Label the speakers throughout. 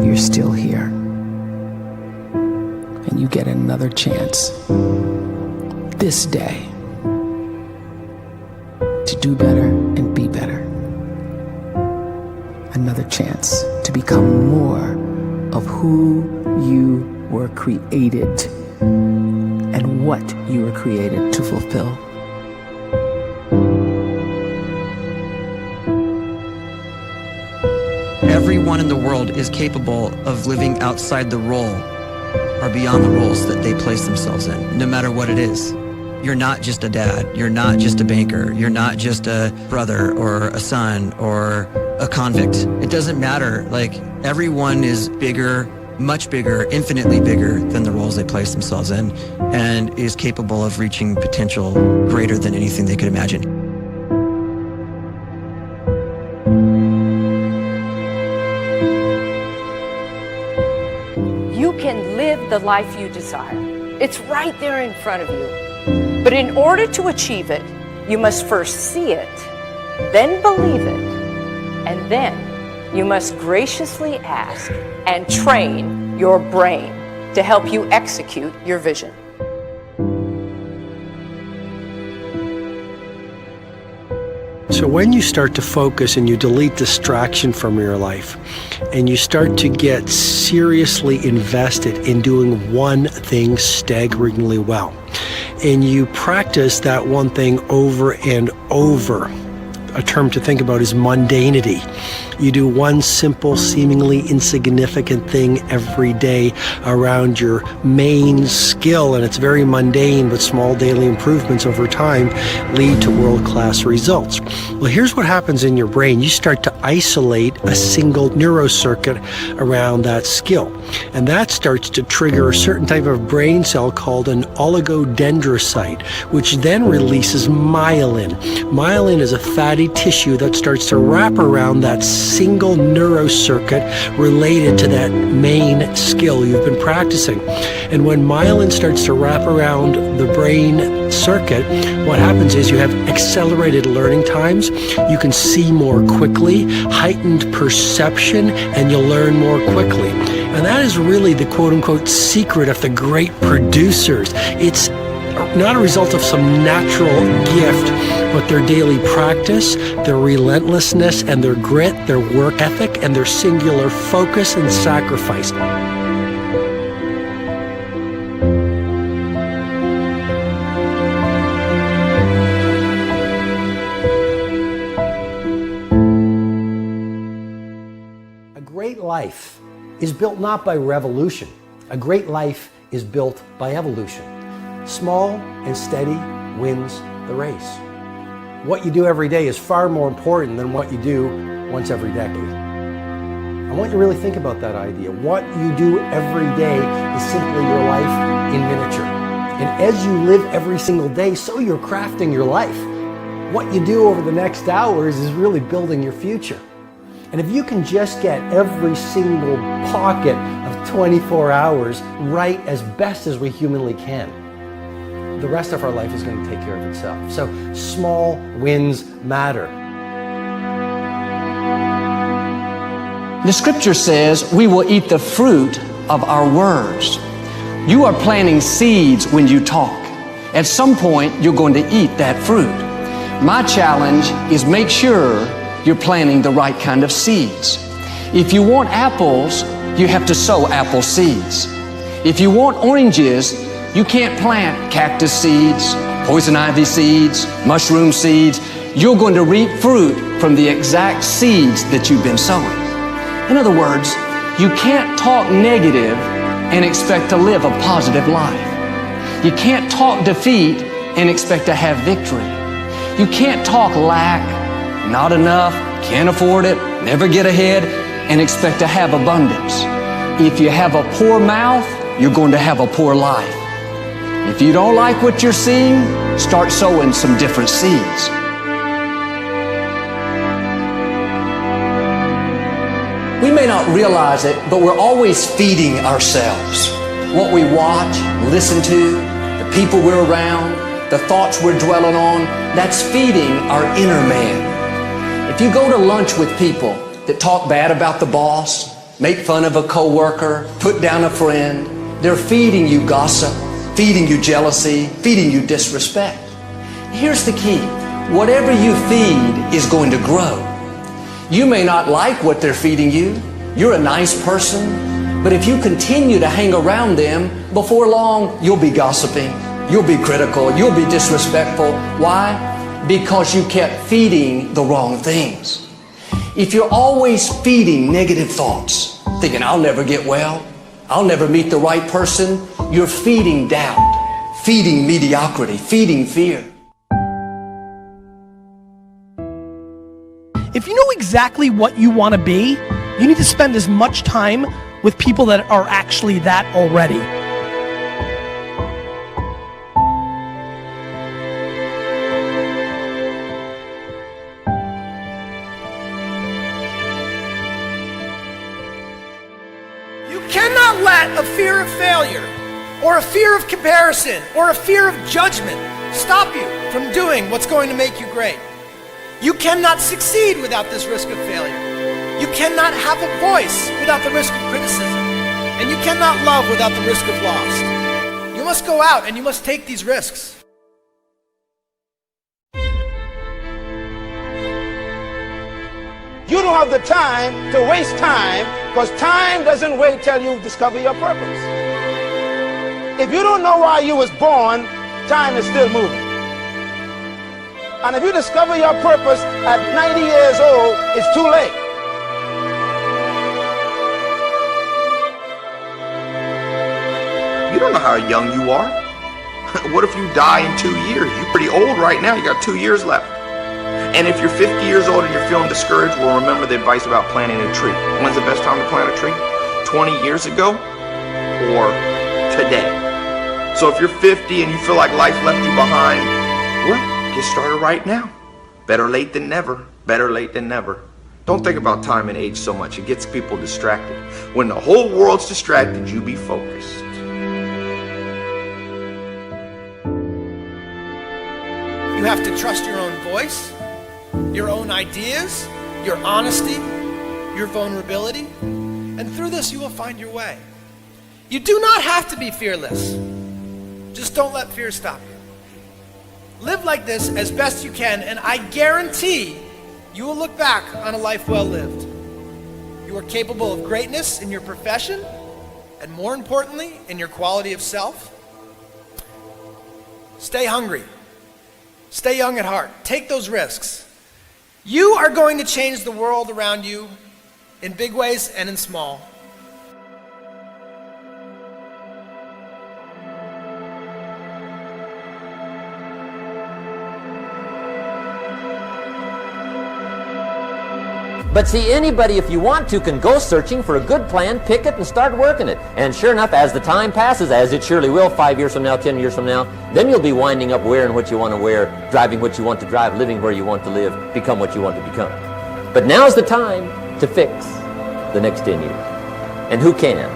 Speaker 1: you're still here. And you get another chance this day to do better and be better. Another chance to become more of who you were created and what you were created to fulfill.
Speaker 2: Everyone in the world is capable of living outside the role or beyond the roles that they place themselves in, no matter what it is. You're not just a dad, you're not just a banker, you're not just a brother or a son or a convict. It doesn't matter. Like, everyone is bigger, much bigger, infinitely bigger than the roles they place themselves in, and is capable of reaching potential greater than anything they could imagine.
Speaker 3: You can live the life you desire. It's right there in front of you. But in order to achieve it, you must first see it, then believe it, and then you must graciously ask and train your brain to help you execute your vision.
Speaker 4: So when you start to focus and you delete distraction from your life, and you start to get seriously invested in doing one thing staggeringly well, and you practice that one thing over and over, a term to think about is mundanity. You do one simple, seemingly insignificant thing every day around your main skill, and it's very mundane, but small daily improvements over time lead to world-class results. Well, here's what happens in your brain. You start to isolate a single neurocircuit around that skill, and that starts to trigger a certain type of brain cell called an oligodendrocyte, which then releases myelin. Myelin is a fatty tissue that starts to wrap around that single neurocircuit related to that main skill you've been practicing. And when myelin starts to wrap around the brain circuit, what happens is you have accelerated learning times, you can see more quickly, heightened perception, and you'll learn more quickly. And that is really the quote-unquote secret of the great producers. It's not a result of some natural gift, but their daily practice, their relentlessness and their grit, their work ethic, and their singular focus and sacrifice. A great life is built not by revolution. A great life is built by evolution. Small and steady wins the race. What you do every day is far more important than what you do once every decade. I want you to really think about that idea. What you do every day is simply your life in miniature. And as you live every single day, so you're crafting your life. What you do over the next hours is really building your future. And if you can just get every single pocket of 24 hours right as best as we humanly can, the rest of our life is going to take care of itself. So small wins matter.
Speaker 5: The scripture says we will eat the fruit of our words. You are planting seeds when you talk. At some point, you're going to eat that fruit. My challenge is make sure you're planting the right kind of seeds. If you want apples, you have to sow apple seeds. If you want oranges, you can't plant cactus seeds, poison ivy seeds, mushroom seeds. You're going to reap fruit from the exact seeds that you've been sowing. In other words, you can't talk negative and expect to live a positive life. You can't talk defeat and expect to have victory. You can't talk lack, not enough, can't afford it, never get ahead, and expect to have abundance. If you have a poor mouth, you're going to have a poor life. If you don't like what you're seeing, start sowing some different seeds. We may not realize it, but we're always feeding ourselves. What we watch, listen to, the people we're around, the thoughts we're dwelling on, that's feeding our inner man. If you go to lunch with people that talk bad about the boss, make fun of a coworker, put down a friend. They're feeding you gossip, feeding you jealousy, feeding you disrespect. Here's the key. Whatever you feed is going to grow. You may not like what they're feeding you. You're a nice person. But if you continue to hang around them, before long, you'll be gossiping. You'll be critical. You'll be disrespectful. Why? Because you kept feeding the wrong things. If you're always feeding negative thoughts, thinking, I'll never get well, I'll never meet the right person, you're feeding doubt, feeding mediocrity, feeding fear.
Speaker 6: If you know exactly what you want to be, you need to spend as much time with people that are actually that already. You cannot let a fear of failure, or a fear of comparison, or a fear of judgment stop you from doing what's going to make you great. You cannot succeed without this risk of failure. You cannot have a voice without the risk of criticism. And you cannot love without the risk of loss. You must go out and you must take these risks.
Speaker 7: You don't have the time to waste time, because time doesn't wait till you discover your purpose. If you don't know why you was born, time is still moving. And if you discover your purpose at 90 years old, it's too late.
Speaker 8: You don't know how young you are. What if you die in 2 years? You're pretty old right now. You got 2 years left. And if you're 50 years old and you're feeling discouraged, well, remember the advice about planting a tree. When's the best time to plant a tree? 20 years ago or today? So if you're 50 and you feel like life left you behind, well, get started right now. Better late than never. Better late than never. Don't think about time and age so much. It gets people distracted. When the whole world's distracted, you be focused.
Speaker 6: You have to trust your own voice, your own ideas, your honesty, your vulnerability, and through this you will find your way. You do not have to be fearless. Just don't let fear stop you. Live like this as best you can, and I guarantee you will look back on a life well lived. You are capable of greatness in your profession, and more importantly, in your quality of self. Stay hungry. Stay young at heart. Take those risks. You are going to change the world around you in big ways and in small.
Speaker 9: But see, anybody, if you want to, can go searching for a good plan, pick it, and start working it. And sure enough, as the time passes, as it surely will 5 years from now, 10 years from now, then you'll be winding up wearing what you want to wear, driving what you want to drive, living where you want to live, become what you want to become. But now's the time to fix the next 10 years. And who can?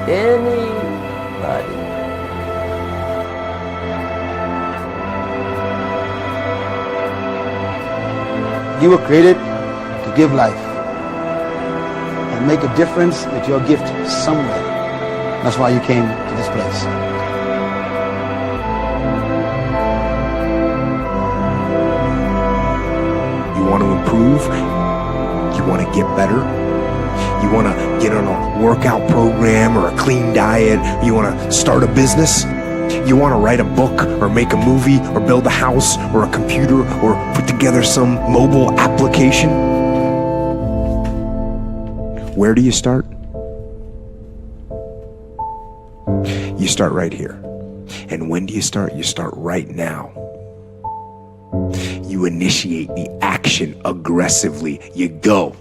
Speaker 9: Anybody.
Speaker 7: You were created to give life and make a difference with your gift somewhere. That's why you came to this place.
Speaker 10: You want to improve? You want to get better? You want to get on a workout program or a clean diet? You want to start a business? You want to write a book or make a movie or build a house or a computer or put together some mobile application? Where do you start? You start right here. And when do you start? You start right now. You initiate the action aggressively. You go.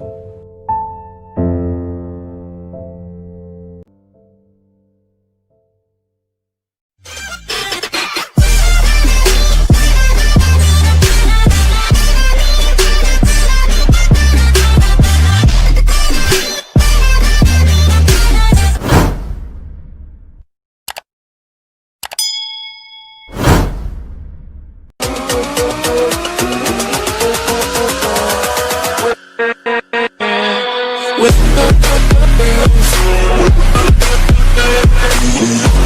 Speaker 11: We'll be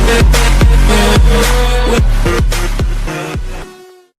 Speaker 11: right back.